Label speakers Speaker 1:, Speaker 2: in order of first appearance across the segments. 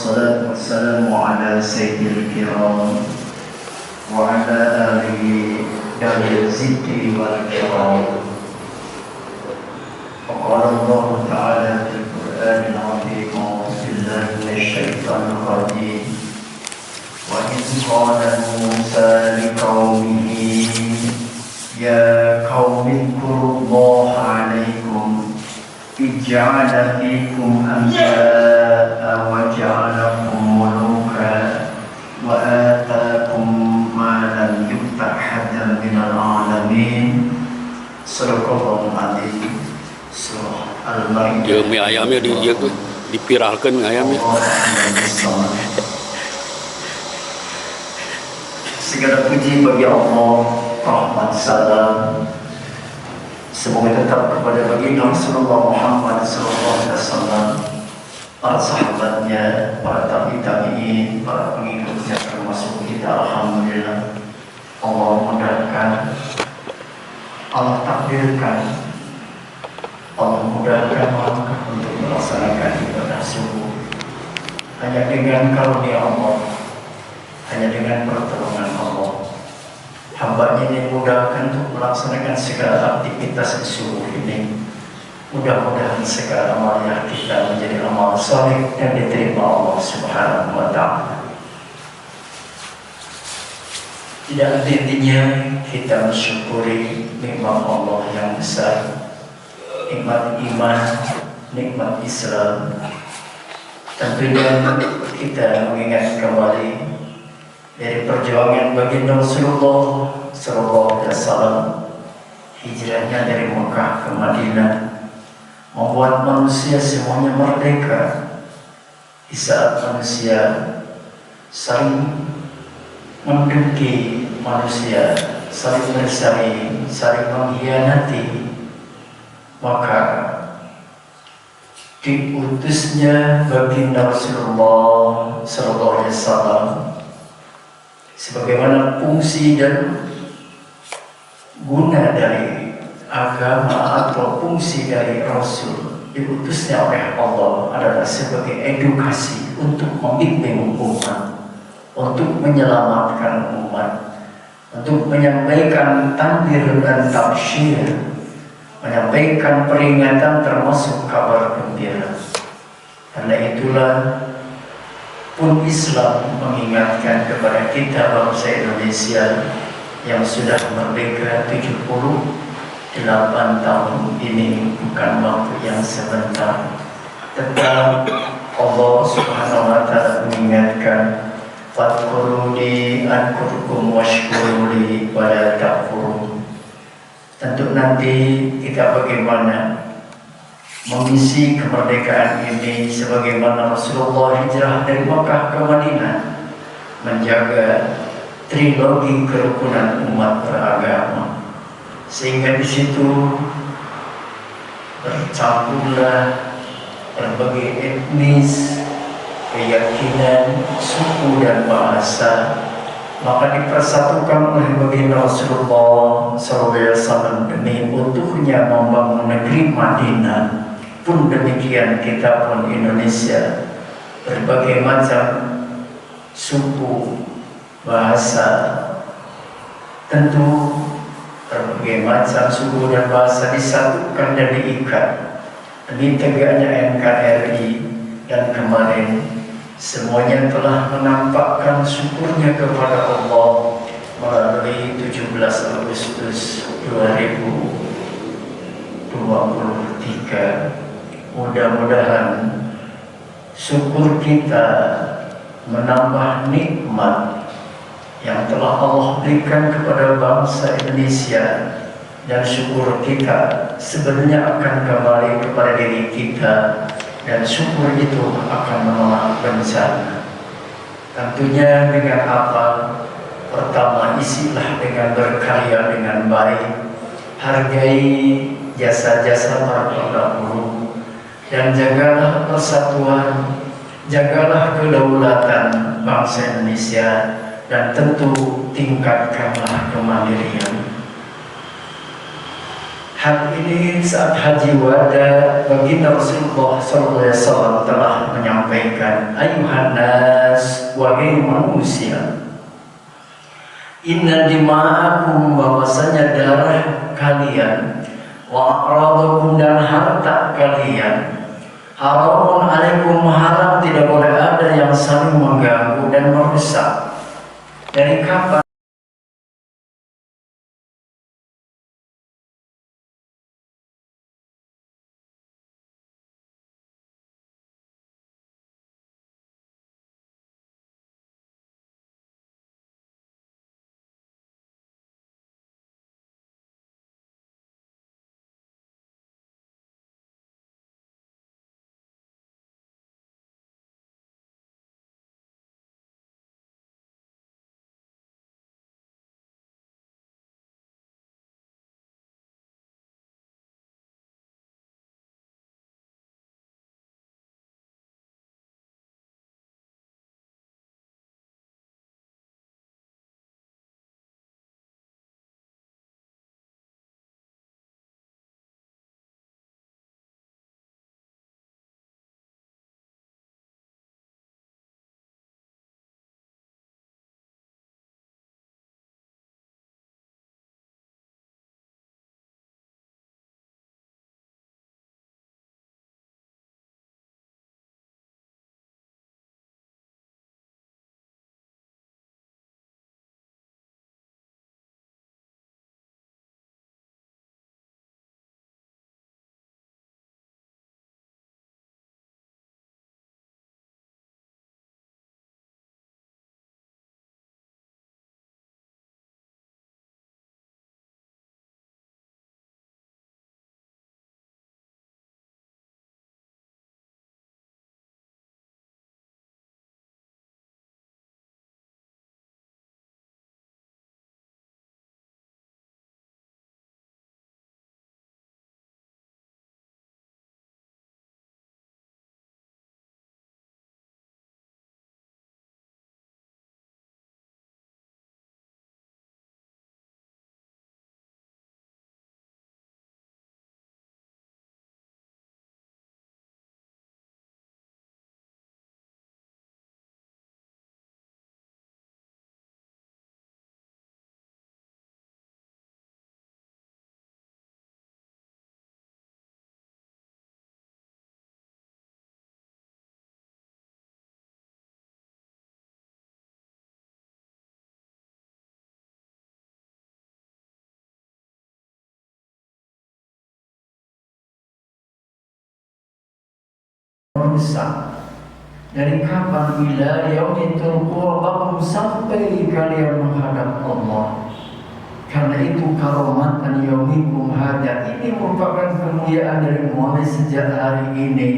Speaker 1: والصلاة والسلام على سيد الكرام وعلى آله ذوي الزد والكرام. وقال الله تعالى في القرآن العظيم: أعوذ بالله من الشيطان الرجيم. وإذ قال موسى لقومه يا قوم اذكروا الله عليكم إذ جعل فيكم أنبياء وجعلكم ملوكا وآتاكم ما لم يؤت أحدا من العالمين. Surah Al-Azim, Surah Al-Maidah.
Speaker 2: Dia mi ayamnya dipiralkan ayamnya.
Speaker 1: Segala puji bagi Allah, rahmat salam semoga tetap kepada baginda Rasulullah Muhammad SAW, para sahabatnya, para tabi'in, para pengikutnya, termasuk kita. Alhamdulillah, Allah mudahkan, Allah takdirkan, Allah mudahkan langkah untuk melaksanakan ibadah subuh hanya dengan karunia Allah, hanya dengan pertolongan Allah. Hambanya dimudahkan untuk melaksanakan segala aktivitas di subuh ini. Mudah-mudahan segala amalnya kita menjadi amal saleh dan diterima Allah Subhanahu wa Ta'ala. Tidak henti-hentinya kita mensyukuri nikmat Allah yang besar, nikmat iman, nikmat Islam. Tentunya kita mengingat kembali dari perjuangan baginda Rasulullah SAW, hijrahnya dari Mekah ke Madinah, membuat manusia semuanya merdeka. Di saat manusia saling menduki, manusia saling bersaing, saling mengkhianati, maka diutusnya baginda Rasulullah SAW sebagaimana fungsi dan guna dari agama atau fungsi dari Rasul, diutusnya oleh Allah adalah sebagai edukasi untuk membimbing umat, untuk menyelamatkan umat, untuk menyampaikan tanbir dan tabsyir, menyampaikan peringatan termasuk kabar gembira. Karena itulah pun Islam mengingatkan kepada kita bangsa Indonesia yang sudah merdeka 78 tahun ini, bukan waktu yang sebentar. Tetap Allah Subhanahu wa Ta'ala mengingatkan, fadkuruni adkurkum washkuruli wala takfurun. Tentu nanti kita bagaimana mengisi kemerdekaan ini sebagaimana Rasulullah hijrah dari Makkah ke Madinah, menjaga trilogi kerukunan umat beragama, sehingga di situ bercampurlah berbagai etnis, keyakinan, suku dan bahasa, maka dipersatukan oleh baginda Rasulullah SAW demi utuhnya membangun negeri Madinah. Pun demikian kita pun Indonesia, berbagai macam suku, bahasa, tentu berbagai macam suku dan bahasa disatukan dan diikat demi tegaknya NKRI. Dan kemarin semuanya telah menampakkan syukurnya kepada Allah melalui 17 Agustus 2023. Mudah-mudahan syukur kita menambah nikmat yang telah Allah berikan kepada bangsa Indonesia, dan syukur kita sebenarnya akan kembali kepada diri kita, dan syukur itu akan menolak bencana. Tentunya dengan apa? Pertama, isilah dengan berkarya dengan baik, hargai jasa-jasa para pendahulu, dan jagalah persatuan, jagalah kedaulatan bangsa Indonesia, dan tentu tingkatkanlah kemandirian. Hal ini saat haji wada baginda Rasulullah SAW telah menyampaikan, ayuhan nas, wahai manusia, inna dima'akum, bahwasanya darah kalian, wa a'radakum, dan harta kalian, haramun alaikum, haram, tidak boleh ada yang saling mengganggu dan merusak. Dari kapan merusak? Dari kapan? Ila yaumitul qurbakum, sampai kalian menghadap Allah. Karena itu karomatan yaumikum hada, ini merupakan kemuliaan dari mulai sejak hari ini,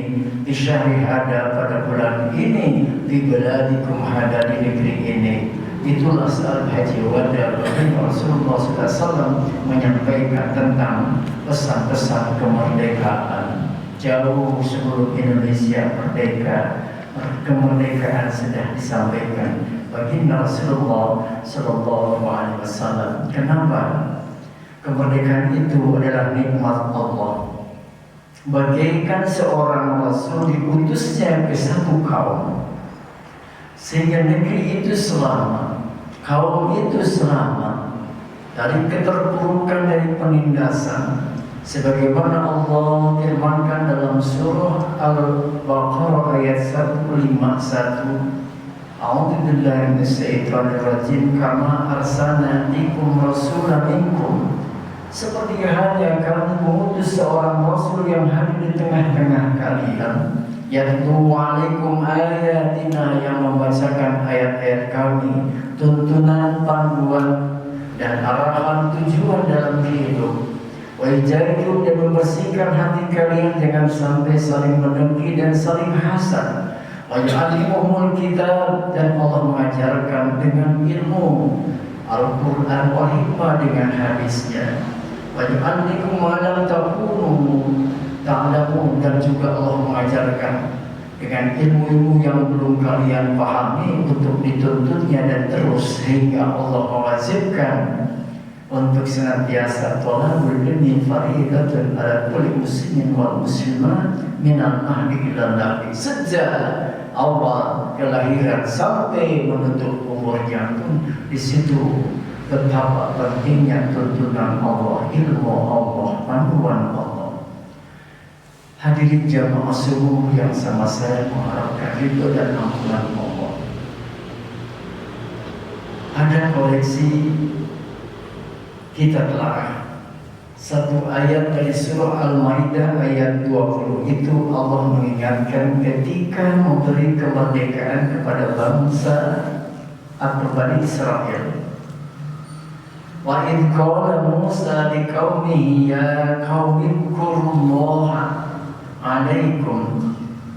Speaker 1: di syahri hada, pada bulan ini, di beladikum hada, di negeri ini. Itulah saat haji wada baginda Rasulullah SAW menyampaikan tentang pesan-pesan kemerdekaan. Jauh sebelum Indonesia merdeka, kemerdekaan sudah disampaikan baginda Rasulullah Sallallahu Alaihi Wasallam. Kenapa? Kemerdekaan itu adalah nikmat Allah. Bagaikan seorang Rasul diutusnya ke satu kaum, sehingga negeri itu selamat, kaum itu selamat dari keterpurukan, dari penindasan. Sebagaimana Allah firmankan dalam surah Al-Baqarah ayat 151, A'udzu billahi minasyaitonir rajim, kama arsalna fiikum rasulan minkum, seperti halnya kami mengutus seorang rasul yang hadir di tengah-tengah kalian, yatlu alaikum ayatina, yang membacakan ayat-ayat kami, tuntunan, panduan, dan arahan tujuan dalam hidup. Wajahku, dan membersihkan hati kalian jangan sampai saling mendengki dan saling hasad. Wajahul kitab, dan Allah mengajarkan dengan ilmu Al-Quran wal hikmah dengan hadisnya. Wajahlikum malam takunu ta'lamun, dan juga Allah mengajarkan dengan ilmu-ilmu yang belum kalian pahami untuk dituntutnya dan terus, sehingga Allah mewajibkan untuk senantiasa thalabul ilmi fariidatun ala kulli muslimin wal muslimat minal mahdi ilal lahdi. Sejak awal kelahiran sampai menutup umurnya pun di situ betapa pentingnya tuntunan Allah, ilmu Allah, panduan Allah. Hadirin jamaah subuh yang sama saya mengharapkan ridho dan ampunan Allah. Ada koleksi kita telah satu ayat dari surah Al-Maidah ayat 20 itu Allah mengingatkan ketika memberi kemerdekaan kepada bangsa atau Bani Israel. Wa idh qala Musa liqaumihi ya qaumi dzkurullaha 'alaikum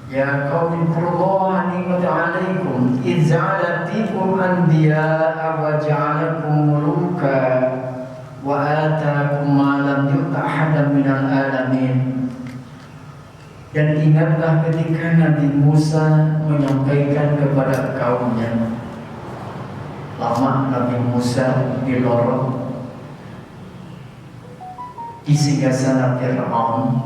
Speaker 1: ya qaumi dzkurullaha ni'mata 'alaikum idh ja'ala fikum anbiya'a wa ja'alakum muluka wa ataakum ma lam yu'ta ahadan minal alamin. Dan ingatlah ketika Nabi Musa menyampaikan kepada kaumnya. Lama Nabi Musa di lorong di singgasana Fir'aun.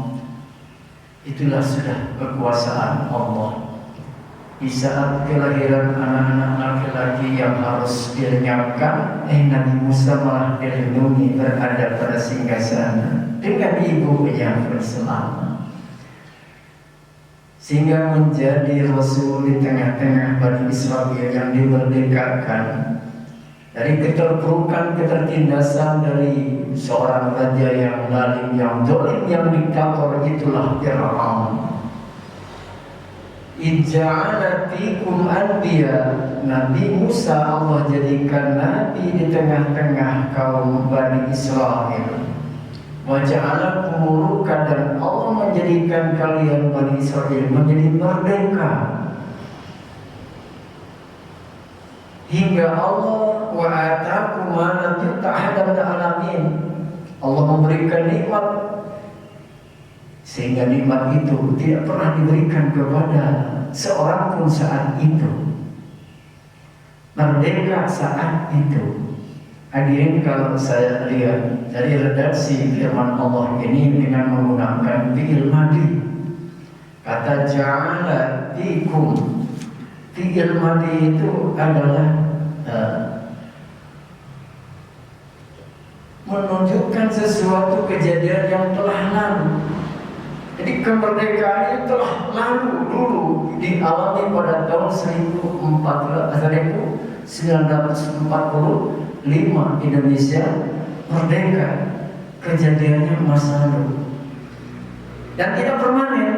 Speaker 1: Itulah sudah kekuasaan Allah. Di saat kelahiran anak-anak laki-laki yang harus dilenyapkan, Nabi Musa malah dilindungi berada pada singgasana dengan ibunya bersama, sehingga menjadi Rasul di tengah-tengah Bani Israel yang dimerdekakan dari keterpurukan, ketertindasan dari seorang raja yang zalim, yang zalim, yang diktator. Itulah Fir'aun. Ija'ala fikum anbiya. Nabi Musa Allah jadikan nabi di tengah-tengah kaum Bani Israel. Wa ja'alakum muluka, dan Allah menjadikan kalian Bani Israel menjadi merdeka. Hingga Allah wa ataakum ma lam yu'ta ahadan minal alamin. Allah memberikan nikmat sehingga nikmat itu tidak pernah diberikan kepada seorang pun saat itu. Merdeka saat itu. Hadirin, kalau saya lihat dari redaksi firman Allah ini dengan menggunakan fi'il madhi, kata ja'ala fikum, fi'il madhi itu adalah menunjukkan sesuatu kejadian yang telah lalu. Jadi kemerdekaan itu telah lalu dulu dialami pada tahun 1945 Indonesia merdeka. Kejadiannya masa lalu dan tidak permanen,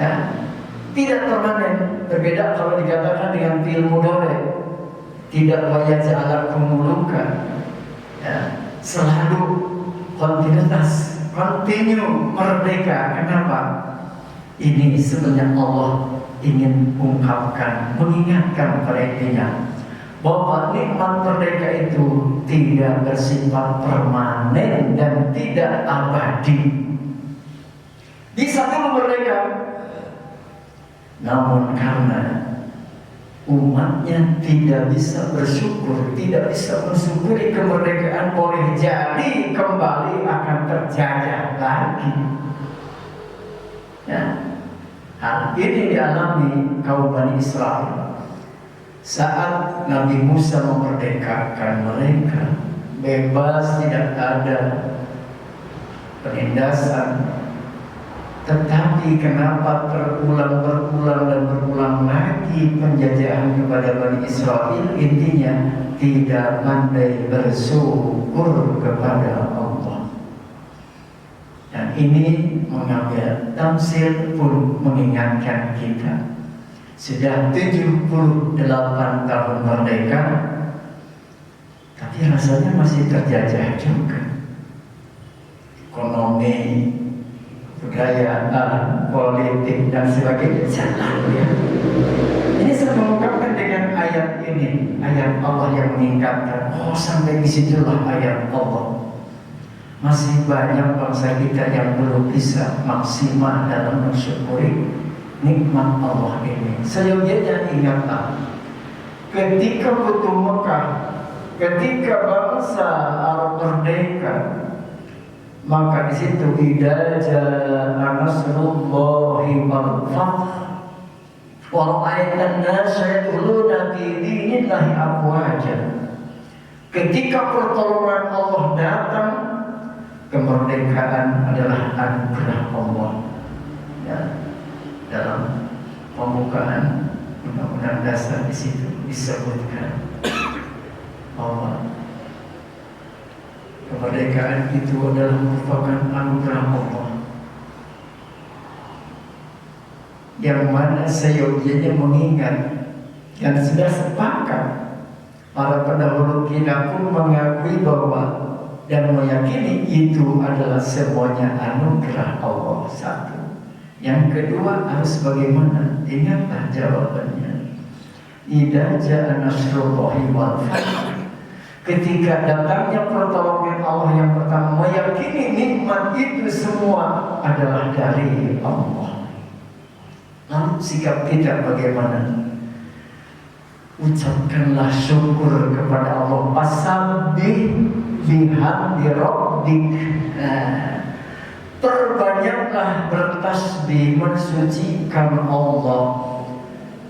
Speaker 1: ya, tidak permanen. Berbeda kalau dikatakan dengan fi'il mudhari, tidak waja'alakum muluka, ya, selalu kontinuitas, continue merdeka. Kenapa? Ini sebenarnya Allah ingin ungkapkan, mengingatkan pada intinya bahwa nikmat merdeka itu tidak bersifat permanen dan tidak abadi. Bisa dulu merdeka, namun karena umatnya tidak bisa bersyukur, tidak bisa mensyukuri kemerdekaan, boleh jadi kembali akan terjajah lagi. Ya. Hal ini dialami kaum Bani Israel saat Nabi Musa memerdekakan mereka, bebas, tidak ada penindasan. Tetapi kenapa berulang dan berulang lagi penjajahan kepada Bani Israel? Intinya tidak pandai bersyukur kepada Allah. Dan ini mengambil tafsir pun mengingatkan kita. Sudah 78 tahun merdeka, tapi rasanya masih terjajah juga. Ekonomi, budaya, politik, dan sebagainya jalan, ya. Ini saya mengungkapkan dengan ayat ini, ayat Allah yang mengingatkan. Oh, sampai disitulah ayat Allah. Masih banyak bangsa kita yang belum bisa maksimal dalam mensyukuri nikmat Allah ini. Seyogianya ingatlah, ketika Futuh Mekah ketika bangsa Arab merdeka, maka di situ idza jaa nasrullahi wal fath wa ra'aitan nasa yadkhuluna fi dinillahi afwaja. Ketika pertolongan Allah datang, kemerdekaan adalah anugerah Allah. Ya, dalam pembukaan Undang-Undang Dasar di situ disebutkan bahwa kemerdekaan itu adalah merupakan anugerah Allah yang mana seyogianya mengingat dan sudah sepakat para pendahulu kita pun mengakui bahwa dan meyakini itu adalah semuanya anugerah Allah. Satu. Yang kedua harus bagaimana? Ingatlah jawabannya. Idza jaa nasrullahi wal fath. Ketika datangnya pertolongan Allah yang pertama, meyakini nikmat itu semua adalah dari Allah. Lalu sikap kita bagaimana? Ucapkanlah syukur kepada Allah. Fasabbih bihamdi rabbik. Perbanyaklah bertasbih mensucikan Allah.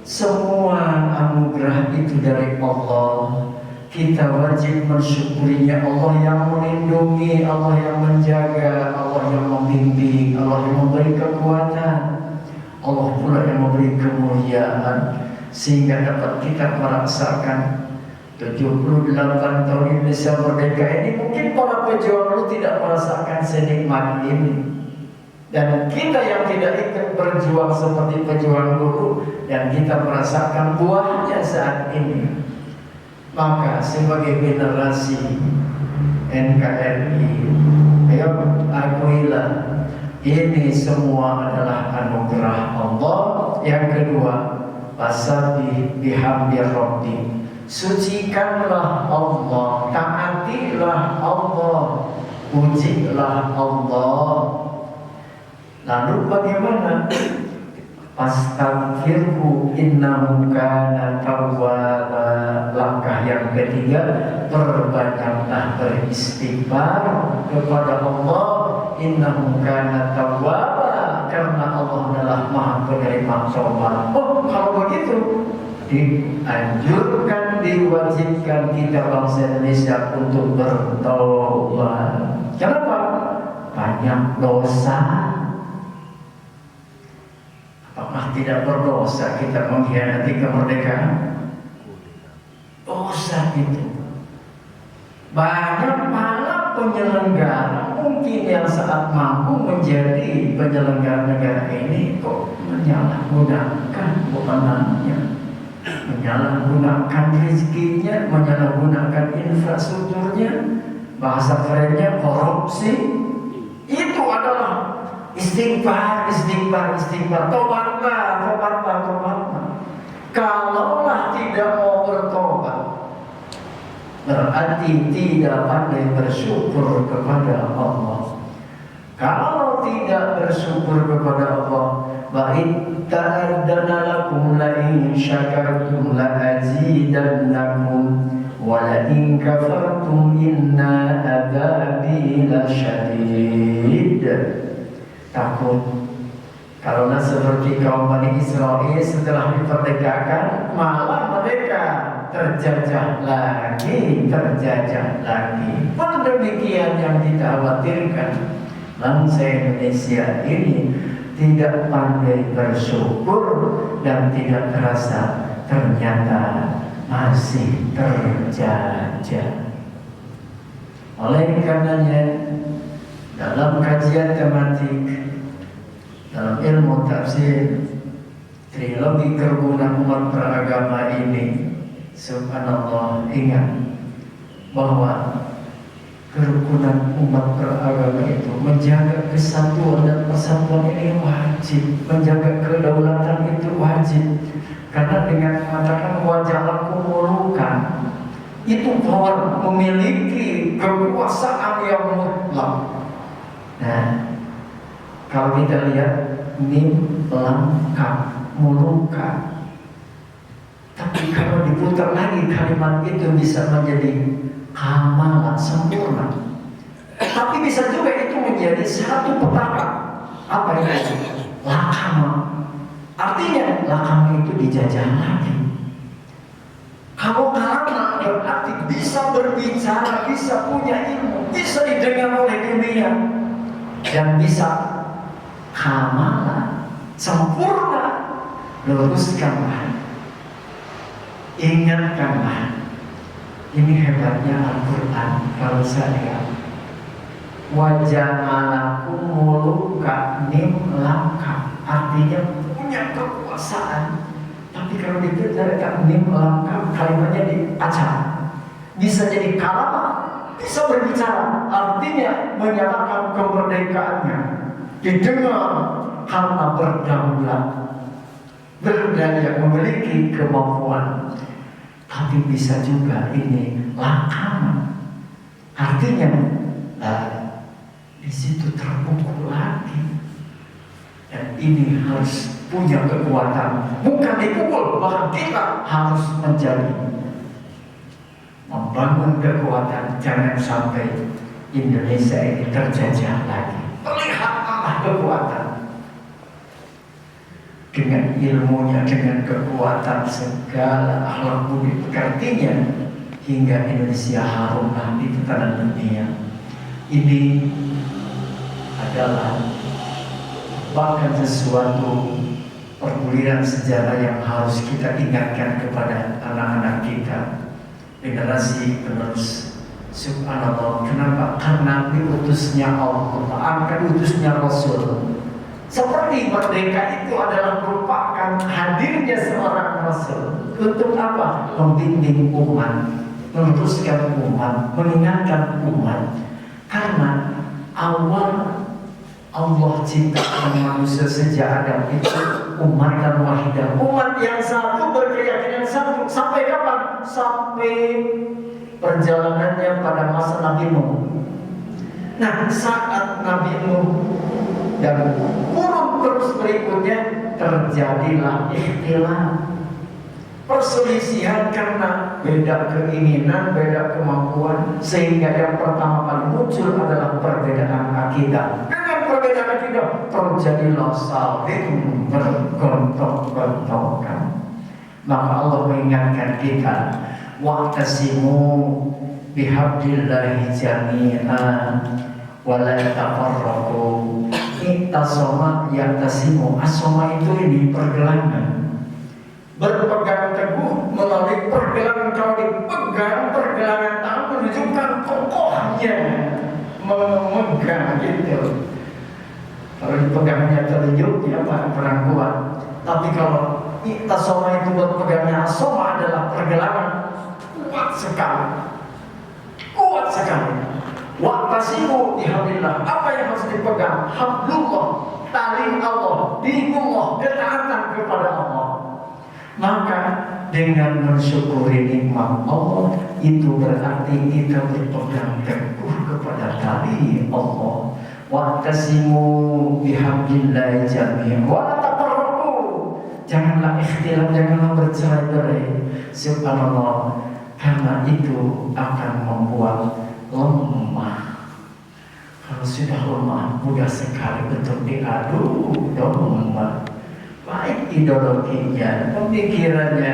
Speaker 1: Semua anugerah itu dari Allah. Kita wajib mensyukurinya. Allah yang melindungi, Allah yang menjaga, Allah yang membimbing, Allah yang memberi kekuatan, Allah pula yang memberi kemuliaan, sehingga dapat kita merasakan 78 tahun Indonesia merdeka ini. Mungkin para pejuang dulu tidak merasakan senikmat ini, dan kita yang tidak ikut berjuang seperti pejuang dulu, dan kita merasakan buahnya saat ini. Maka sebagai generasi NKRI, ayo akuilah ini semua adalah anugerah Allah. Yang kedua, fasabbih bihamdi rabbik. Sucikanlah Allah, taatilah Allah, pujilah Allah. Lalu bagaimana? Astaghfirhu innahu kana tawwaba. Langkah yang ketiga, perbanyaklah beristighfar kepada Allah. Innahu kana tawwaba, karena Allah adalah Maha penerima taubat. Oh, kalau begitu dianjurkan, diwajibkan kita bangsa Indonesia untuk bertaubat. Kenapa? Banyak dosa. Apakah tidak berdosa kita mengkhianati kemerdekaan? Dosa itu. Banyak malah penyelenggara mungkin yang saat mampu menjadi penyelenggara negara ini kok menyalahgunakan wewenangnya, menyalahgunakan rezekinya, menyalahgunakan infrastrukturnya. Bahasa kerennya korupsi. Itu adalah istighfar. Tobatlah. Kalaulah tidak mau bertobat, berarti tidak pandai bersyukur kepada Allah. Kalau tidak bersyukur kepada Allah, baik ta'addana lakum la in syakartum la azidannakum wa la in kafartum inna adzabi lasyadid. Takut karena seperti kaum Bani Israel setelah diperdekakan, malah mereka terjajah lagi. Pun demikian yang dikhawatirkan, bangsa Indonesia ini tidak pandai bersyukur dan tidak terasa ternyata masih terjajah. Oleh karenanya, dalam kajian tematik dalam ilmu tafsir trilogi kerukunan umat beragama ini, subhanallah, ingat bahwa kerukunan umat beragama itu menjaga kesatuan dan persatuan ini wajib, menjaga kedaulatan itu wajib. Karena dengan mengatakan wajah mulukan, itu power memiliki kekuasaan yang mutlak. Nah, kalau kita lihat mim lengkap mulukan, Tapi kalau diputar lagi kalimat itu bisa menjadi kamalan, sempurna. Tapi bisa juga itu menjadi satu petaka. Apa itu? Lakama. Artinya lakama itu dijajah lagi. Kalau kalama berarti bisa berbicara, bisa punya ilmu, bisa didengar oleh dunia, dan bisa kamalan, sempurna. Luruskanlah, ingatkanlah. Ini hebatnya Al-Quran. Kalau saya waja'alakum muluka nimlaka, artinya punya kekuasaan. Tapi kalau dipelajari nimlaka, kalimatnya diacak. Bisa jadi kalama, bisa berbicara, artinya menyatakan kemerdekaannya, didengar karena berdaulat, berdaya, memiliki kemampuan. Tapi bisa juga ini lakama, artinya di situ terpukul lagi. Dan ini harus punya kekuatan, bukan dipukul, bahkan kita harus menjadi membangun kekuatan. Jangan sampai Indonesia ini terjajah lagi. Perlihatkanlah kekuatan dengan ilmunya, dengan kekuatan segala akhlak budi pekertinya, hingga Indonesia harumlah di tatanan dunia. Ini adalah bahkan sesuatu perguliran sejarah yang harus kita ingatkan kepada anak-anak kita, generasi penerus. Subhanallah, kenapa? Karena diutusnya Allah, akan utusnya Rasul. Seperti merdeka itu adalah merupakan hadirnya seorang Rasul. Untuk apa? Membimbing umat, meluruskan umat, mengingatkan umat. Karena awal Allah ciptakan manusia sejak Adam itu umat dan wahidah, umat yang satu, berkeyakinan satu. Sampai kapan? Sampai perjalanannya pada masa Nabi Nuh. Nah, saat Nabi Nuh dan kurun terus berikutnya terjadilah ikhtilaf, perselisihan karena beda keinginan, beda kemampuan, sehingga yang pertama kali muncul adalah perbedaan akidah. Dengan perbedaan akidah terjadilah saling bergontok-gontokan. Maka Allah mengingatkan kita, wa'tasimu bihablillahi jami'an wa la tafarraqu. Iktasoma yaktasimu. Asoma itu ini pergelangan, berpegang teguh melalui pergelangan. Kalau dipegang pergelangan tangan menunjukkan kokohnya, memegang gitu. Kalau dipegangnya telunjuknya apa? Kurang kuat. Tapi kalau iktasoma itu berpegangnya, asoma adalah pergelangan, kuat sekali, kuat sekali. Wa'tasimu bihablillah. Apa yang harus dipegang? Hablullah, tali Allah, dinullah, ketaatan kepada Allah. Maka dengan mensyukuri nikmat Allah, itu berarti kita berpegang teguh kepada tali Allah. Wa'tasimu bihablillah jami'an wa la tafarraqu. Janganlah ikhtilaf, janganlah bercerai-berai. Subhanallah, karena itu akan membuat lemah. Kalau sudah lemah, mudah sekali untuk diadu domba. Baik ideologinya, pemikirannya,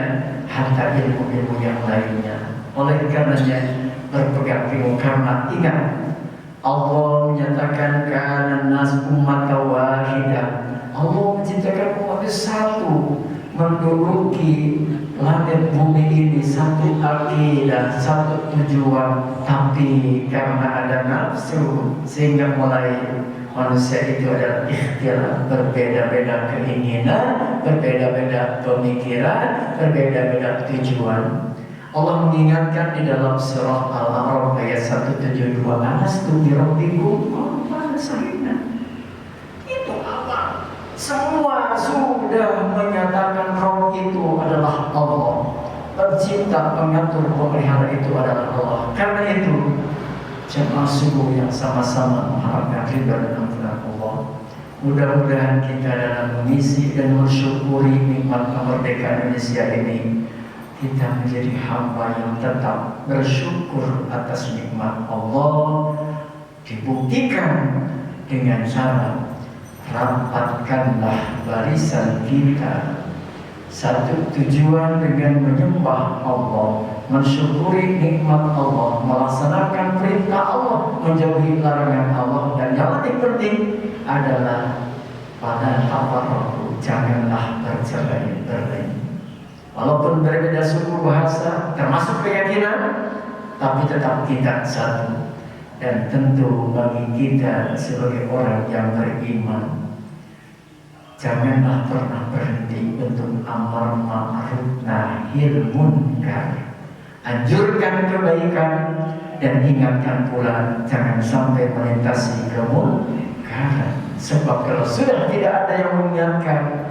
Speaker 1: harta ilmu-ilmu yang lainnya. Oleh karenanya berpegang teguh, karena ingat Allah menyatakan kana nas ummatan wahidah. Allah menciptakan umat satu, menduduki langit bumi ini, satu akidah, satu tujuan. Tapi karena ada nafsu, sehingga mulai manusia itu adalah ikhtilaf, berbeda-beda keinginan, berbeda-beda pemikiran, berbeda-beda tujuan. Allah mengingatkan di dalam surah Al-A'raf ayat 172, alastu bi rabbikum qalu shahidna. Itu apa? Semua sudah menyatakan Rabb itu adalah Allah, pencipta, pengatur, pemelihara itu adalah Allah. Karena itu jemaah subuh yang sama-sama mengharapkan ridha dan ampunan Allah, mudah-mudahan kita dalam mengisi dan mensyukuri nikmat kemerdekaan Indonesia ini, kita menjadi hamba yang tetap bersyukur atas nikmat Allah, dibuktikan dengan cara rapatkanlah barisan kita. Satu tujuan dengan menyembah Allah, mensyukuri nikmat Allah, melaksanakan perintah Allah, menjauhi larangan Allah, dan yang paling penting adalah pada tafarruq, janganlah bercerai-berai. Walaupun berbeda suku bahasa, termasuk keyakinan, tapi tetap kita satu. Dan tentu bagi kita sebagai orang yang beriman, janganlah pernah berhenti untuk amar ma'ruf nahi munkar. Anjurkan kebaikan dan ingatkan pula jangan sampai melintasi kemungkaran. Sebab kalau sudah tidak ada yang mengingatkan,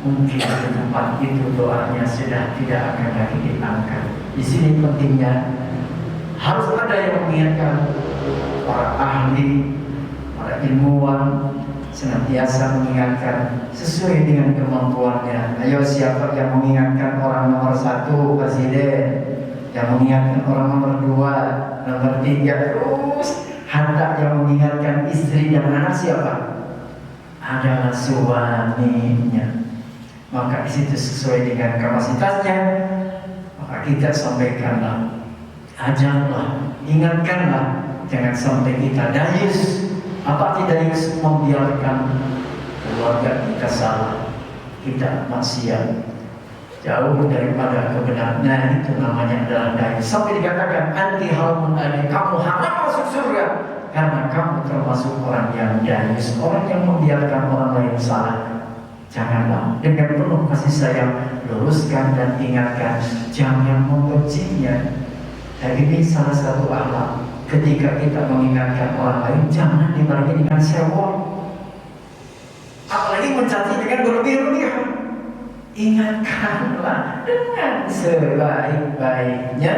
Speaker 1: mungkin di tempat itu doanya sudah tidak akan lagi diangkat. Di sini pentingnya harus ada yang mengingatkan, para ahli, para ilmuwan senantiasa mengingatkan sesuai dengan kemampuannya. Ayo, siapa yang mengingatkan orang nomor 1 presiden, yang mengingatkan orang nomor 2, nomor 3, terus hendak yang mengingatkan istri dan anak siapa? Adalah suaminya. Maka di situ sesuai dengan kapasitasnya, maka kita sampaikanlah, ajarlah, ingatkanlah, jangan sampai kita dayus. Apa tidak dayus? Membiarkan keluarga kita salah, kita maksiat, jauh daripada kebenaran. Nah, itu namanya adalah dayus. Sampai dikatakan anti haramun ali, kamu harap masuk surga karena kamu termasuk orang yang dayus, orang yang membiarkan orang lain salah. Janganlah, dengan penuh kasih sayang luruskan dan ingatkan, jangan membencinya. Dan ini salah satu akhlak. Ketika kita mengingatkan orang lain, jangan dibarengi dengan sewot, apalagi mencaci dengan berlebih-lebihan. Ingatkanlah dengan sebaik-baiknya,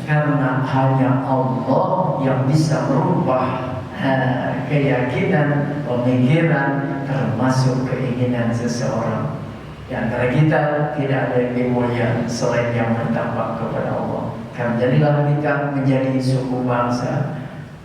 Speaker 1: karena hanya Allah yang bisa merubah keyakinan, pemikiran, termasuk keinginan seseorang. Di antara kita tidak ada yang lebih mulia selain yang bertakwa kepada Allah. Karena jadilah kita menjadi suku bangsa,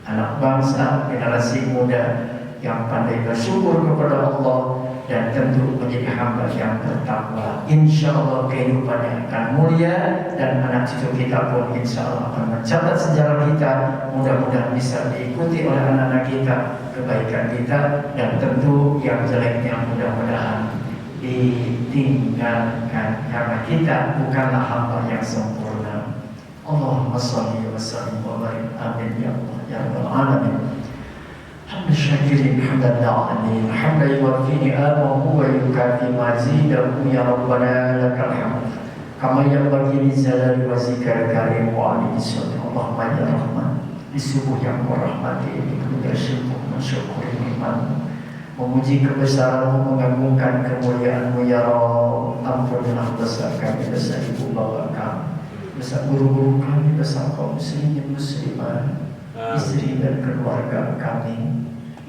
Speaker 1: anak bangsa, generasi muda yang pandai bersyukur kepada Allah dan tentu menjadi hamba yang bertakwa. Insya Allah kehidupannya akan mulia dan anak cucu kita pun insya Allah akan mencatat sejarah kita. Mudah-mudahan bisa diikuti oleh anak-anak kita, kebaikan kita, dan tentu yang jeleknya mudah-mudahan ditinggalkan, karena kita bukanlah hamba yang sempurna. Allahumma salli wa sallim wa barik, amin ya Allah ya rabbal alamin. Hamdan syakirin hamdan da'anin hamdan yuwafi ni'amahu wa yukafi mazidahu ya rabbana lakal hamd kama yanbaghi li jalali wajhikal karim wa alihi sallallahu. Allahumma ya rahman, di subuh yang kau rahmati ini kami bersyukur mensyukuri nikmat-Mu, memuji kebesaran-Mu, mengagungkan kemuliaan-Mu ya Rabb. Ampunilah dosa kami, dosa ibu bapa kami, dosa guru-guru kami, dosa kaum muslimin muslimat, istri dan keluarga kami.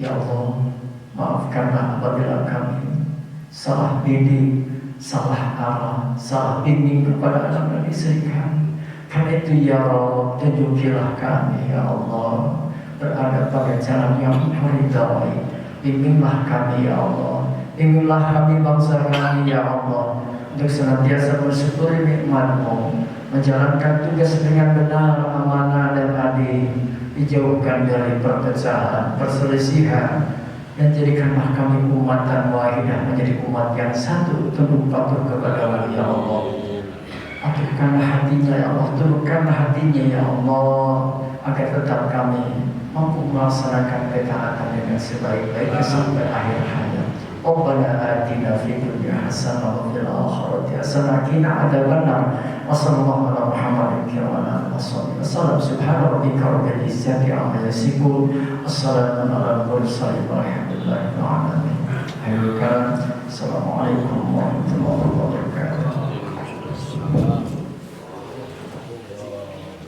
Speaker 1: Ya Allah, maafkanlah apabila kami salah didik, salah arah, salah bimbing kepada anak dan istri kami. Karena itu ya Rabb, tunjukilah kami ya Allah berada pada jalan yang Engkau ridhai. Bimbinglah kami ya Allah, bimbinglah kami bangsa kami ya Allah, untuk senantiasa bersyukuri nikmat-Mu, menjalankan tugas dengan benar, amanah dan adil, dijauhkan dari perpecahan, perselisihan, dan jadikanlah kami umatan wahidah, menjadi umat yang satu, tunduk patuh kepada-Mu ya Allah. Patuhkanlah hatinya ya Allah, tundukkanlah hatinya ya Allah, agar tetap kami mampu melaksanakan ketaatan dengan sebaik-baiknya sampai akhir hayat. Rabbana atina fid dunya hasanah wa fil akhirati hasanah wa qina adzabannar. Wa sallallahu ala Muhammadin wa ala alihi wasallam. Subhana rabbika rabbil izzati amma yasifun. Wassalamu ala mursalin walhamdulillahi rabbil alamin. Assalamualaikum warahmatullahi wabarakatuh.